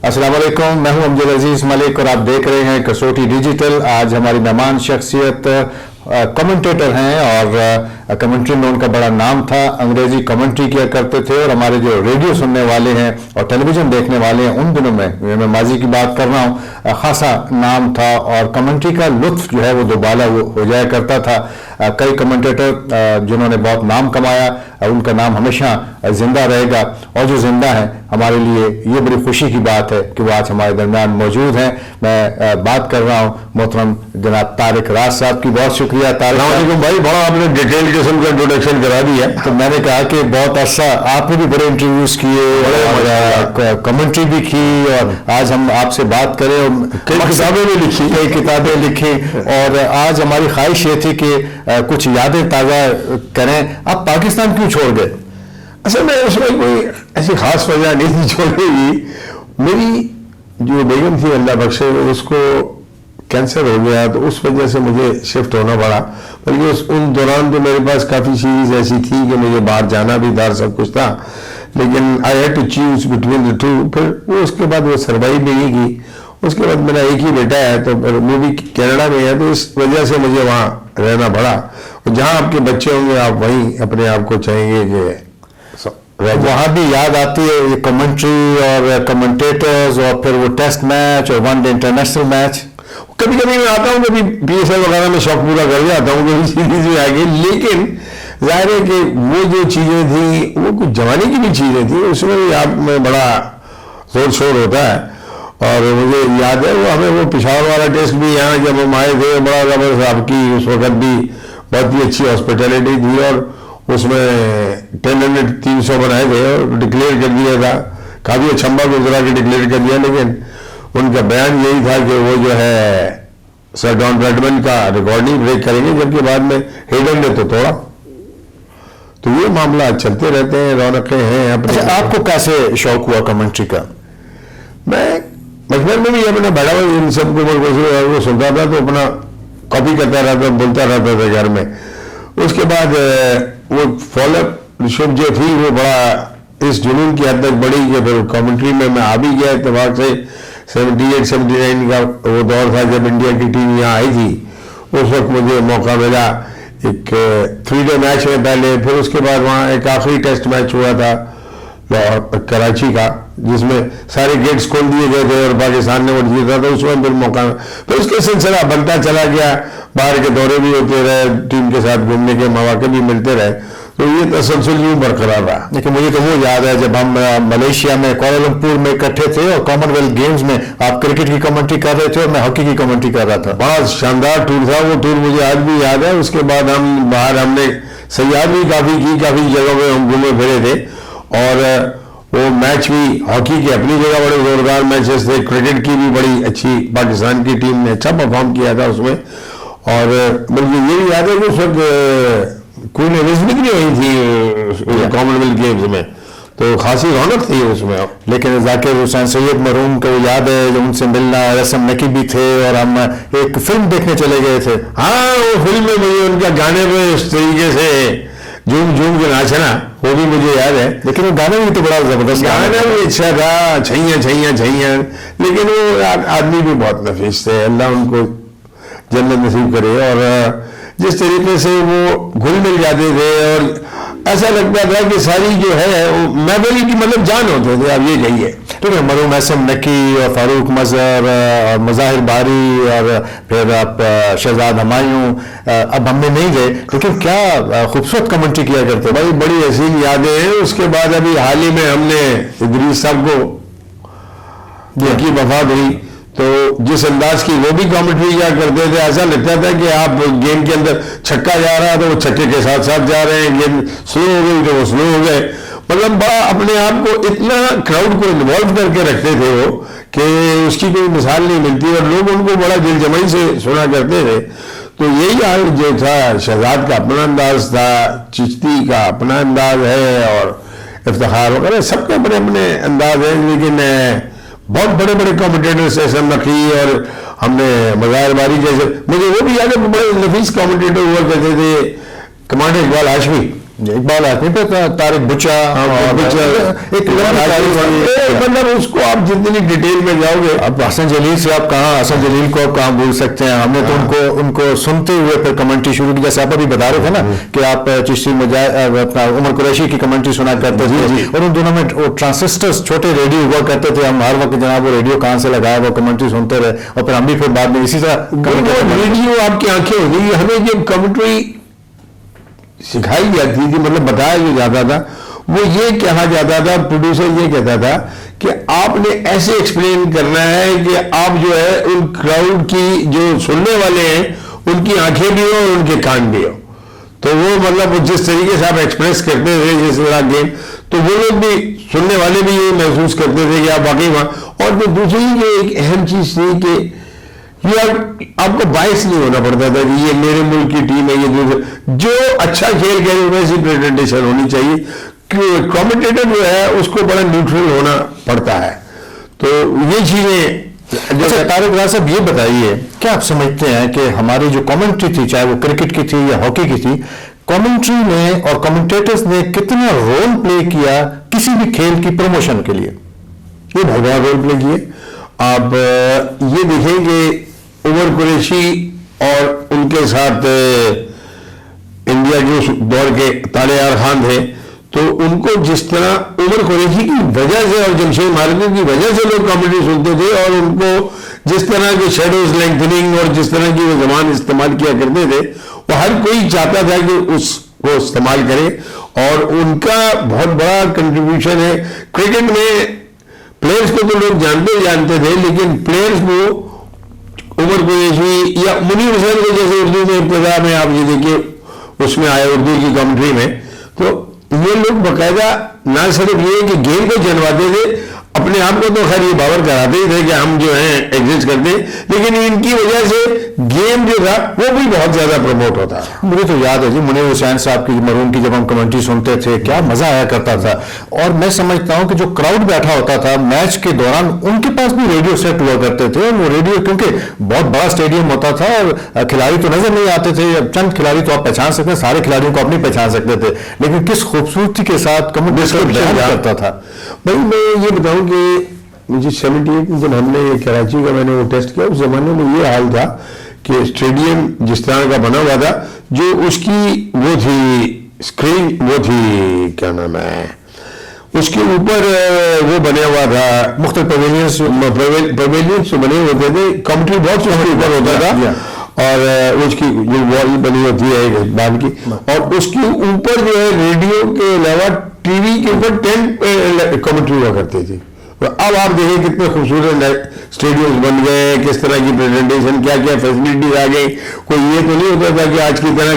السلام علیکم، میں ہوں امجد عزیز ملک اور آپ دیکھ رہے ہیں کسوٹی ڈیجیٹل۔ آج ہماری مہمان شخصیت کمنٹیٹر ہیں اور کمنٹری میں ان کا بڑا نام تھا، انگریزی کمنٹری کیا کرتے تھے اور ہمارے جو ریڈیو سننے والے ہیں اور ٹیلی ویژن دیکھنے والے ہیں ان دنوں میں ماضی کی بات کر رہا ہوں، خاصا نام تھا اور کمنٹری کا لطف جو ہے وہ دوبالا ہو جایا کرتا تھا۔ کئی کمنٹیٹر جنہوں نے بہت نام کمایا، ان کا نام ہمیشہ زندہ رہے گا، اور جو زندہ ہیں ہمارے لیے یہ بڑی خوشی کی بات ہے کہ وہ آج ہمارے درمیان موجود ہیں۔ میں بات کر رہا ہوں محترم جناب طارق راز صاحب کی۔ بہت شکریہ طارق۔ السلام علیکم بھائی، بڑا آپ نے ڈیٹیل قسم کا انٹروڈکشن کرا دیا۔ تو میں نے کہا کہ بہت عرصہ آپ نے بھی بڑے انٹرویوز کیے اور کمنٹری بھی کی، اور آج ہم آپ سے بات کریں اور کئی کتابیں لکھی اور آج ہماری خواہش یہ تھی کہ کچھ یادیں تازہ کریں۔ آپ پاکستان کیوں چھوڑ گئے؟ اصل میں اس میں کوئی ایسی خاص وجہ نہیں تھی چھوڑنے کی۔ میری جو بیگم تھی اللہ بخشے، اس کو کینسر ہو گیا تو اس وجہ سے مجھے شفٹ ہونا پڑا، بلکہ ان دوران تو میرے پاس کافی چیز ایسی تھی کہ مجھے باہر جانا بھی تھا، سب کچھ تھا، لیکن I had to choose between the two. پھر وہ اس کے بعد وہ سروائیو بھی نہیں کی۔ اس کے بعد میرا ایک ہی بیٹا ہے تو پھر وہ بھی کینیڈا میں ہے، تو اس وجہ سے مجھے وہاں رہنا پڑا۔ جہاں آپ کے بچے ہوں گے آپ وہیں اپنے آپ کو چاہیں گے کہ وہاں بھی یاد آتی ہے یہ کمنٹری اور کمنٹیٹرز اور پھر وہ ٹیسٹ میچ اور ون ڈے انٹرنیشنل میچ۔ کبھی کبھی میں آتا ہوں، کبھی پی ایس ایل وغیرہ میں شوق پورا کر جاتا ہوں، کبھی سیریز میں آگے، لیکن ظاہر ہے کہ وہ جو چیزیں تھیں وہ کچھ جوانی کی بھی چیزیں تھیں، اس میں بھی آپ میں بڑا زور شور ہوتا ہے۔ اور مجھے یاد ہے وہ ہمیں وہ پشاور والا ٹیسٹ بھی یہاں جب ہم آئے تھے، بڑا زبردست آپ کی اس وقت بھی بہت ہی اچھی ہاسپٹیلٹی تھی، اور اس میں 1000 300 بنائے تھے اور ڈکلیئر کر دیا تھا۔ کافی اچھمبا گزرا کے ڈکلیئر کر دیا، لیکن ان کا بیان یہی تھا کہ وہ جو ہے سر ڈان بریڈمن کا ریکارڈ نہیں بریک کریں گے، جبکہ بعد میں ہیڈن نے تو توڑا۔ تو یہ معاملات چلتے رہتے ہیں، رونقیں ہیں اپنے۔ آپ کو کیسے شوق ہوا کمنٹری کا؟ میں بچپن میں بھی اپنا بڑا ان سب کو سنتا تھا تو اپنا کاپی کرتا رہتا، بولتا رہتا تھا گھر میں۔ اس کے بعد وہ فالو شپ جو تھی وہ بڑا اس جنون کی حد تک بڑی کہ پھر کامنٹری میں آ بھی گیا اتفاق سے۔ 78 79 کا وہ دور تھا جب انڈیا کی ٹیم یہاں آئی تھی، اس وقت مجھے موقع ملا ایک 3 ڈے میچ میں پہلے، پھر اس کے بعد وہاں ایک آخری ٹیسٹ میچ ہوا تھا کراچی کا، جس میں سارے گیٹس کھول دیے گئے تھے اور پاکستان نے ووٹ جیتا تھا۔ اس میں پھر موقع، پھر اس کے سلسلہ بنتا چلا گیا، باہر کے دورے بھی ہوتے رہے، ٹیم کے ساتھ گھومنے کے مواقع بھی ملتے رہے، تو یہ تسلسل یوں برقرار رہا۔ لیکن مجھے تو وہ یاد ہے جب ہم ملیشیا میں کوالالمپور میں اکٹھے تھے اور کامن ویلتھ گیمز میں آپ کرکٹ کی کمنٹری کر رہے تھے اور میں ہاکی کی کمنٹری کر رہا تھا۔ بہت شاندار ٹور تھا وہ ٹور، مجھے آج بھی یاد ہے۔ اس کے بعد ہم باہر ہم نے سیاحت بھی کافی کی، کافی جگہوں پہ ہم گھومے پھرے تھے، اور وہ میچ بھی ہاکی کے اپنی جگہ بڑے زوردار میچز تھے، کرکٹ کی بھی بڑی اچھی پاکستان کی ٹیم نے اچھا پرفارم کیا تھا اس میں۔ اور بلکہ یہ بھی یاد ہے کہ اس وقت کوئی نوزمک نہیں ہوئی تھی کامن ویلتھ گیمز میں، تو خاصی رونق تھی اس میں۔ لیکن ذاکر حسین سید مرحوم کو یاد ہے جب ان سے ملنا، رسم نکی بھی تھے اور ہم ایک فلم دیکھنے چلے گئے تھے۔ ہاں وہ فلم میں مجھے ان کا گانے پہ اس طریقے سے جھوم جھوم کے ناچنا وہ بھی مجھے یاد ہے۔ لیکن وہ گانا بھی تو بڑا زبردست گانا بھی اچھا تھا، چھیاں چھیاں چھیاں، لیکن وہ آدمی بھی بہت نفیس تھے، اللہ ان کو جنت نصیب کرے۔ اور جس طریقے سے وہ گھل مل جاتے تھے اور ایسا لگتا تھا کہ ساری جو ہے محفل کی مطلب جان ہوتے تھے، آپ یہ کہیے۔ ٹھیک ہے، مرحوم احسن نکی اور فاروق مظہر اور مظاہر باری اور پھر آپ شہزاد ہمایوں، اب ہم میں نہیں گئے، لیکن کیا خوبصورت کمنٹری کیا کرتے بھائی، بڑی حسین یادیں ہیں۔ اس کے بعد ابھی حال ہی میں ہم نے ادریس صاحب کو جن کی وفات ہوئی، تو جس انداز کی وہ بھی کامنٹری کیا کرتے تھے، ایسا لگتا تھا کہ آپ گیم کے اندر چھکا جا رہا تو وہ چھکے کے ساتھ ساتھ جا رہے ہیں، گیم سلو ہو گئی تو وہ سلو ہو گئے، مطلب بڑا اپنے آپ کو اتنا کراؤڈ کو انوالو کر کے رکھتے تھے وہ کہ اس کی کوئی مثال نہیں ملتی، اور لوگ ان کو بڑا دل جمعی سے سنا کرتے تھے۔ تو یہی حال جو تھا، شہزاد کا اپنا انداز تھا، چشتی کا اپنا انداز ہے، اور افتخار وغیرہ سب کے اپنے اپنے انداز ہیں، لیکن بہت بڑے بڑے کامنٹیٹرز ایسے نقی، اور ہم نے مظاہر باری جیسے، مجھے وہ بھی یاد ہے بڑے نفیس کامنٹیٹر ہوا کرتے تھے، کمانڈر اقبال ہاشمی۔ اقبال آدمی پہ طارق بچا ایک مطلب اس کو آپ جتنی ڈیٹیل میں جاؤ گے. اب حسن جلیل سے آپ کہاں، حسن جلیل کو آپ کہاں بھول سکتے ہیں. ہم نے تو ان کو سنتے ہوئے پھر کمنٹری شروع کی، جیسے آپ ابھی بتا رہے تھے نا کہ آپ چشتی اپنا عمر قریشی کی کمنٹری سنا کرتے تھے، اور ان دونوں میں ٹرانسسٹرز چھوٹے ریڈیو ہوا کرتے تھے. ہم ہر وقت جناب وہ ریڈیو کہاں سے لگایا وہ کمنٹری سنتے رہے، اور پھر ہم بھی پھر بعد میں اسی طرح ریڈیو آپ کی آنکھیں ہو گئی. ہمیں جب کمنٹری سکھائی جاتی تھی، مطلب بتایا جو جاتا تھا، وہ یہ کہا جاتا تھا، پروڈیوسر یہ کہتا تھا کہ آپ نے ایسے ایکسپلین کرنا ہے کہ آپ جو ہے ان کراؤڈ کی جو سننے والے ہیں ان کی آنکھیں بھی ہو اور ان کے کان بھی ہو. تو وہ مطلب جس طریقے سے آپ ایکسپریس کرتے تھے جس طرح گیم، تو وہ لوگ بھی سننے والے بھی یہ محسوس کرتے تھے کہ آپ واقعی وہاں. اور پھر دوسری جو ایک اہم چیز تھی کہ آپ کو باعث نہیں ہونا پڑتا تھا کہ یہ میرے ملک کی ٹیم ہے، یہ دوسرے جو اچھا کھیل کھیلے ویسی پریزنٹیشن ہونی چاہیے. کمنٹیٹر جو ہے اس کو بڑا نیوٹرل ہونا پڑتا ہے. تو یہ چیزیں جیسے طارق راز صاحب یہ بتائیے، کیا آپ سمجھتے ہیں کہ ہماری جو کامنٹری تھی، چاہے وہ کرکٹ کی تھی یا ہاکی کی تھی، کامنٹری نے اور کمنٹیٹرز نے کتنا رول پلے کیا کسی بھی کھیل کی پروموشن کے لیے؟ یہ بہت بڑا رول پلے کیے. آپ یہ دیکھیں کہ عمر قریشی اور ان کے ساتھ انڈیا کے اس دور کے طالع خان تھے، تو ان کو جس طرح عمر قریشی کی وجہ سے اور جمشید مارکو کی وجہ سے لوگ کامیڈی سنتے تھے، اور ان کو جس طرح کے شیڈوز لینتھننگ اور جس طرح کی وہ زبان استعمال کیا کرتے تھے، وہ ہر کوئی چاہتا تھا کہ اس کو استعمال کرے. اور ان کا بہت بڑا کنٹریبیوشن ہے. کرکٹ میں پلیئرز کو تو لوگ جانتے تھے، لیکن پلیئرز کو عمر قریشی یا منیر حسین کو، جیسے اردو میں ابتدا میں آپ یہ دیکھیے اس میں آئے اردو کی کمنٹری میں، تو یہ لوگ باقاعدہ نہ صرف یہ کہ گیم کو جنواتے تھے، اپنے آپ کو تو خیر یہ باور کراتے ہی تھے کہ ہم جو ہیں ایگزسٹ کرتے، لیکن ان کی وجہ سے گیم جو تھا وہ بھی بہت زیادہ پروموٹ ہوتا. مجھے تو یاد ہے جی منیر حسین صاحب کی مرحوم کی جب ہم کمنٹری سنتے تھے کیا مزہ آیا کرتا تھا. اور میں سمجھتا ہوں کہ جو کراؤڈ بیٹھا ہوتا تھا میچ کے دوران ان کے پاس بھی ریڈیو سیٹ ہوا کرتے تھے، اور وہ ریڈیو کیونکہ بہت بڑا اسٹیڈیم ہوتا تھا اور کھلاڑی تو نظر نہیں آتے تھے، چند کھلاڑی تو آپ پہچان سکتے ہیں، سارے کھلاڑیوں کو آپ نہیں پہچان سکتے تھے، لیکن کس خوبصورتی کے ساتھ کمنٹری کرتا تھا. بھائی میں یہ بتاؤں کہ مجھے 78 میں جب ہم نے کراچی کا میں نے وہ ٹیسٹ کیا، اس زمانے میں یہ حال تھا کہ اسٹیڈیم جس طرح کا بنا ہوا تھا، جو اس کی وہ تھی اسکرین، وہ تھی کیا نام ہے، اس کے اوپر وہ بنا ہوا تھا مختلف پویلینس بنے ہوتے تھے، کمنٹری باکس اس کے اوپر ہوتا تھا، اور اس کی جو وال بنی ہوتی ہے بعد کی، اور اس کے اوپر جو ہے ریڈیو کے علاوہ ٹی وی کے اوپر 10 کمنٹری ہوا کرتی تھی. اب آپ دیکھیں کتنے خوبصورت اسٹیڈیم بن گئے، کس طرح کی پریزنٹیشن، کیا کیا فیسلٹیز آ گئی. کوئی یہ تو نہیں ہوتا تھا کہ آج کی طرح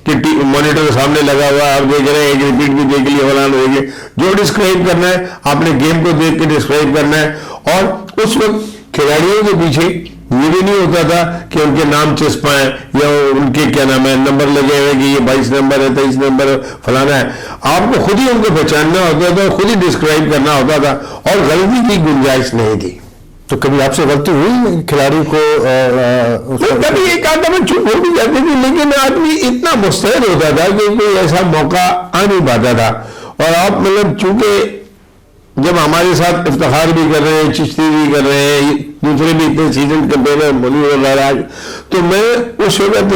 کہ مانیٹر سامنے لگا ہوا ہے، آپ دیکھ رہے ہیں ایک ریپیٹ بھی دیکھ لیے فلان ہو گئے. جو ڈسکرائب کرنا ہے آپ نے گیم کو دیکھ کے ڈسکرائب کرنا ہے. اور اس وقت کھلاڑیوں کے پیچھے یہ بھی نہیں ہوتا تھا کہ ان کے نام چسپائیں یا ان کے کیا نام ہے نمبر لگے ہوئے کہ یہ 22 نمبر ہے، 23 نمبر ہے، فلانا ہے. آپ کو خود ہی ان کو پہچاننا ہوتا تھا، خود ہی ڈسکرائب کرنا ہوتا تھا، اور غلطی کی گنجائش نہیں تھی. تو کبھی آپ سے غلطی ہوئی کھلاڑی کو؟ کبھی ایک آدھ میں چپ ہو بھی جاتی تھی، لیکن آدمی اتنا مستعد ہوتا تھا کہ کوئی ایسا موقع آ نہیں پاتا تھا. اور آپ مطلب چونکہ جب ہمارے ساتھ افتخار بھی کر رہے ہیں، چشتی بھی کر رہے ہیں، دوسرے بھی اتنے سیزن کمپیئر منیر اور راج، تو میں اس وقت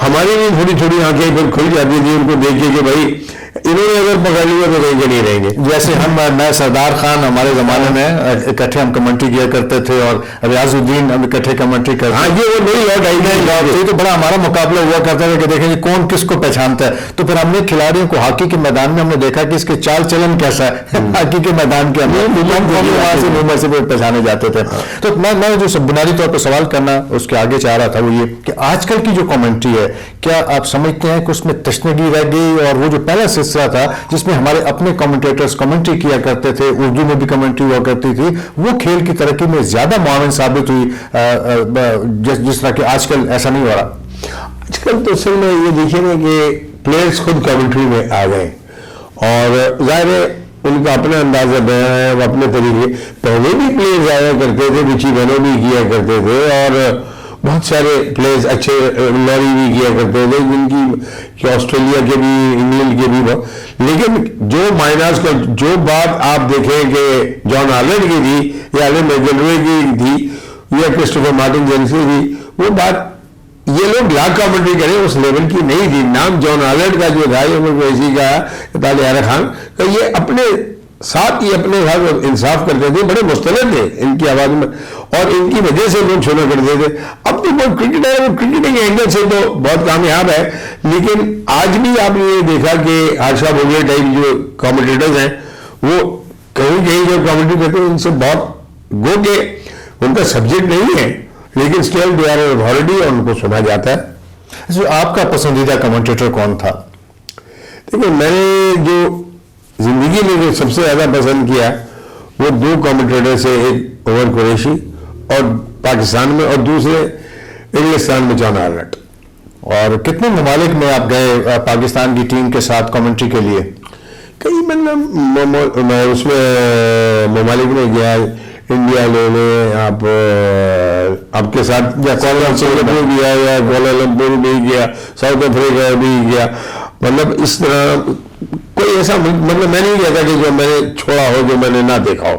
ہماری بھی تھوڑی تھوڑی آنکھیں پھر کھل جاتی تھی ان کو دیکھ کے کہ بھائی انہوں نے اگر پکڑ لیا تو کہیں کے نہیں رہیں گے. جیسے میں سردار خان ہمارے زمانے میں اکٹھے ہم کمنٹری کیا کرتے تھے، اور ریاض الدین ہم اکٹھے کمنٹری کرتے. ہاں جی، وہ نہیں لوٹ آئی یہ تو بڑا ہمارا مقابلہ ہوا کرتا تھا کہ دیکھیں جی کون کس کو پہچانتا ہے. تو پھر ہم نے کھلاڑیوں کو ہاکی کے میدان میں ہم نے دیکھا کہ اس کے چال چلن کیسا ہے ہاکی کے میدان کے اندر وہاں سے ممبئی سے پہچانے جاتے تھے. تو میں جو بنیادی طور پر سوال کرنا اس کے آگے چاہ رہا تھا وہ یہ کہ آج کل کی جو کمنٹری ہے، کیا آپ سمجھتے ہیں کہ اس میں تشنگی رہ گئی، اور وہ جو پہلا سلسلہ تھا جس میں ہمارے اپنے کمنٹیٹرز کمنٹری کیا کرتے تھے، اردو میں بھی کمنٹری ہوا کرتی تھی، وہ کھیل کی ترقی میں زیادہ معاون ثابت ہوئی جس طرح کہ آج کل ایسا نہیں ہو رہا؟ آج کل تو اصل میں یہ دیکھیں گے کہ پلیئرز خود کمنٹری میں آ گئے، اور ظاہر ہے ان کا اپنا اندازہ بیان ہے، وہ اپنے طریقے. پہلے بھی پلیئرز آیا کرتے تھے، بچی بنو بھی کیا کرتے تھے، اور بہت سارے پلیئرز اچھے لوری بھی کیا کرتے تھے جن کی آسٹریلیا کے بھی انگلینڈ کے بھی، لیکن جو مائنرز کا جو بات آپ دیکھیں کہ جان ہالینڈ کی تھی یا ایلن میکگلوے کی تھی یا کرسٹوفر مارٹن جینس کی تھی، وہ بات یہ لوگ لاکھ کامنٹری کریں اس لیول کی نہیں تھی. نام جان ہالینڈ کا جو تھا عمر قریشی کا، طالع خان کا، یہ اپنے ساتھ ہی اپنے ساتھ انصاف کرتے تھے، بڑے مستند تھے ان کی آواز میں اور ان کی وجہ سے لوگ سنا کرتے تھے. اب تو وہ کرکٹ ہے، وہ کرکٹنگ اینگل سے تو بہت کامیاب ہے، لیکن آج بھی آپ نے دیکھا کہ ہرشا بھوگلے ٹائپ جو کامنٹیٹرز ہیں وہ کہیں کہیں جو کامنٹری کرتے ہیں ان سے بہت گو کہ ان کا سبجیکٹ نہیں ہے، لیکن اسٹل دے آر اتھارٹی اور ان کو سنا جاتا ہے. آپ کا پسندیدہ کمنٹیٹر کون تھا؟ دیکھیں میں نے جو زندگی میں جو سب سے زیادہ پسند کیا وہ دو کامنٹیٹر سے، ایک عمر قریشی اور پاکستان میں، اور دوسرے انگلستان میں جان ہالینڈ. اور کتنے ممالک میں آپ گئے پاکستان کی ٹیم کے ساتھ کمنٹری کے لیے؟ کئی میں اس میں ممالک میں گیا، انڈیا لے لیں آپ کے ساتھ، یا سنگاپور گیا یا کوالالمپور بھی گیا، ساؤتھ افریقہ بھی گیا. مطلب اس طرح کوئی ایسا مطلب میں نہیں کہتا کہ جو میں نے چھوڑا ہو جو میں نے نہ دیکھا ہو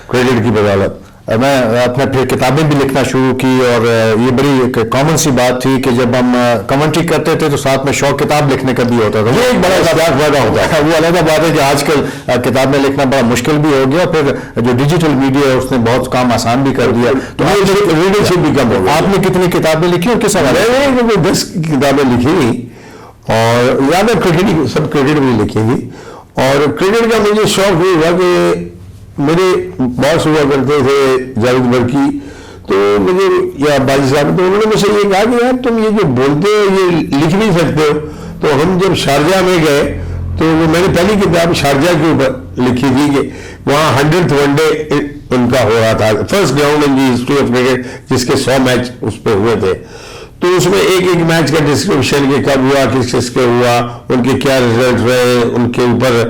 کریڈٹ کی بدولت. میں اپنے پھر کتابیں بھی لکھنا شروع کی، اور یہ بڑی ایک کامن سی بات تھی کہ جب ہم کمنٹری کرتے تھے تو ساتھ میں شوق کتاب لکھنے کا بھی ہوتا تھا. یہ ایک بڑا اختلاف پیدا ہوتا ہے. وہ علیحدہ بات ہے کہ آج کل کتابیں لکھنا بڑا مشکل بھی ہو گیا، پھر جو ڈیجیٹل میڈیا ہے اس نے بہت کام آسان بھی کر دیا. تو ریڈرشپ بھی کم ہو گئی. آپ نے کتنی کتابیں لکھی اور کس حوالے؟ میں نے 10 کتابیں لکھی اور زیادہ کرکٹ سب کرکٹ بھی لکھی تھی. اور کرکٹ کا مجھے شوق یہ ہوا کہ میرے باس ہوا کرتے تھے جاوید برکی، تو مجھے یا باجی صاحب، تو انہوں نے مجھ سے یہ کہا کہ یار تم یہ جو بولتے ہو یہ لکھ نہیں سکتے ہو. تو ہم جب شارجہ میں گئے تو میں نے پہلی کتاب شارجہ کے اوپر لکھی تھی کہ وہاں 100th ون ڈے ان کا ہو رہا تھا، first ground in the history of cricket, جس کے 100 میچ اس پہ ہوئے تھے. تو اس میں ایک ایک میچ کا ڈسکرپشن کہ کب ہوا، کس کس کے ہوا، ان کے کیا رزلٹ رہے، ان کے اوپر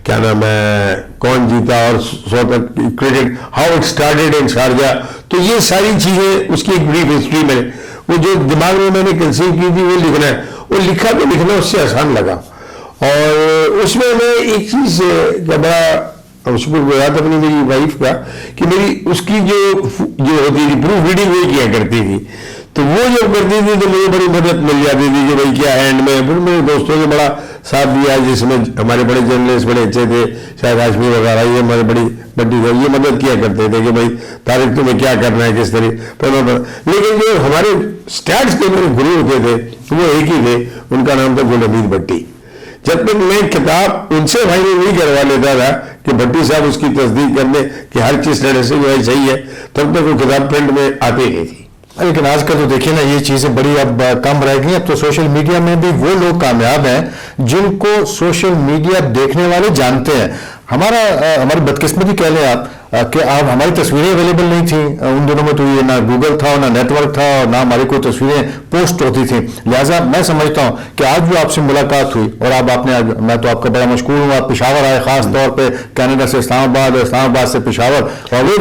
کیا نام ہے کون جیتا، اور سو تک cricket how it started in Sharjah. تو یہ ساری چیزیں اس کی ایک بریف ہسٹری میں وہ جو دماغ میں نے کنسیو کی تھی وہ لکھنا ہے، وہ لکھا تو لکھنا اس سے آسان لگا. اور اس میں ایک چیز کا بڑا شکر گزار اپنی میری وائف کا کہ میری اس کی جو ہوتی تھی پروف ریڈنگ وہ کیا کرتی تھی. تو وہ جب کرتی تھی تو مجھے بڑی مدد مل جاتی تھی کہ بھائی کیا اینڈ میں. پھر میرے دوستوں نے بڑا ساتھ دیا، جس میں ہمارے بڑے جرنلسٹ بڑے اچھے تھے، شاید ہاشمی وغیرہ، یہ ہمارے بڑی یہ مدد کیا کرتے تھے کہ بھائی طارق تمہیں کیا کرنا ہے کس طرح. لیکن جو ہمارے اسٹیٹس کے میرے گرو ہوتے تھے وہ ایک ہی تھے، ان کا نام تھا گل حمید بھٹی. جب تک میں کتاب ان سے فائنل نہیں کروا لیتا تھا کہ بھٹی صاحب اس کی تصدیق کر دیں کہ ہر چیز طرح سے جو ہے صحیح ہے، تب تک وہ کتاب پرنٹ میں آتی نہیں تھی. لیکن آج کل تو دیکھیے نا یہ چیزیں بڑی اب کم رہ گئی. اب تو سوشل میڈیا میں بھی وہ لوگ کامیاب ہیں جن کو سوشل میڈیا دیکھنے والے جانتے ہیں. ہماری بدقسمتی کہہ لیں آپ کہ آپ ہماری تصویریں اویلیبل نہیں تھیں ان دنوں میں. تو یہ نہ گوگل تھا، نہ نیٹ ورک تھا، اور نہ ہماری کوئی تصویریں پوسٹ ہوتی تھیں. لہٰذا میں سمجھتا ہوں کہ آج جو آپ سے ملاقات ہوئی، اور میں تو آپ کا بڑا مشکور ہوں، آپ پشاور آئے خاص طور پہ کینیڈا سے اسلام آباد، اور اسلام آباد سے پشاور، اور وہ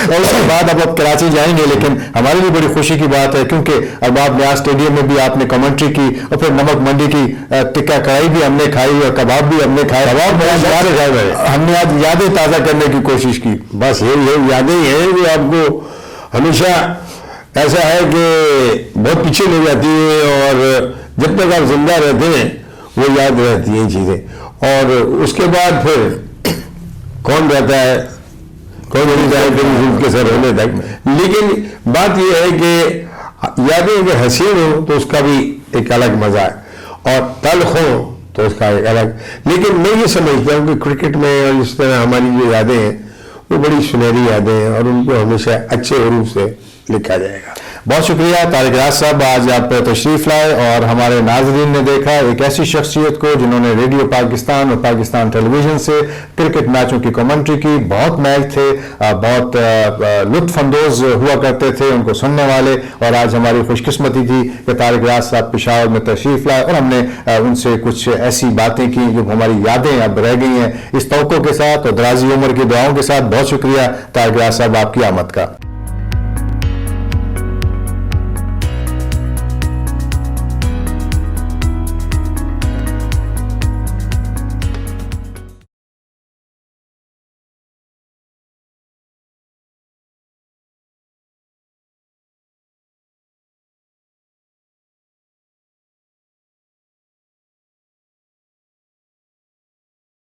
اور اس کے بعد اب کراچی جائیں گے. لیکن ہمارے لیے بڑی خوشی کی بات ہے کیونکہ اب آپ نیاز اسٹیڈیم میں بھی آپ نے کمنٹری کی، اور پھر نمک منڈی کی ٹکا کڑھائی بھی ہم نے کھائی اور کباب بھی ہم نے کھائے. ہم نے آج یادیں تازہ کرنے کی کوشش کی. بس یہ یادیں ہیں جو آپ کو ہمیشہ ایسا ہے کہ بہت پیچھے لے جاتی ہیں، اور جب تک آپ زندہ رہتے ہیں وہ یاد رہتی ہیں چیزیں. اور اس کے بعد پھر کون رہتا ہے، کون نہیں جائے کے سر ہونے تک. لیکن بات یہ ہے کہ یادیں اگر حسین ہو تو اس کا بھی ایک الگ مزہ ہے، اور تلخ ہو تو اس کا ایک الگ. لیکن میں یہ سمجھتا ہوں کہ کرکٹ میں اور اس طرح ہماری جو یادیں ہیں وہ بڑی سنہری یادیں ہیں، اور ان کو ہمیشہ اچھے حروف سے لکھا جائے گا. بہت شکریہ طارق راز صاحب، آج آپ تشریف لائے اور ہمارے ناظرین نے دیکھا ایک ایسی شخصیت کو جنہوں نے ریڈیو پاکستان اور پاکستان ٹیلی ویژن سے کرکٹ میچوں کی کمنٹری کی. بہت میچ تھے، بہت لطف اندوز ہوا کرتے تھے ان کو سننے والے. اور آج ہماری خوش قسمتی تھی کہ طارق راز صاحب پشاور میں تشریف لائے، اور ہم نے ان سے کچھ ایسی باتیں کی جو ہماری یادیں اب رہ گئی ہیں. اس توقع کے ساتھ اور درازی عمر کی دعاؤں کے ساتھ بہت شکریہ طارق راز صاحب آپ کی آمد کا.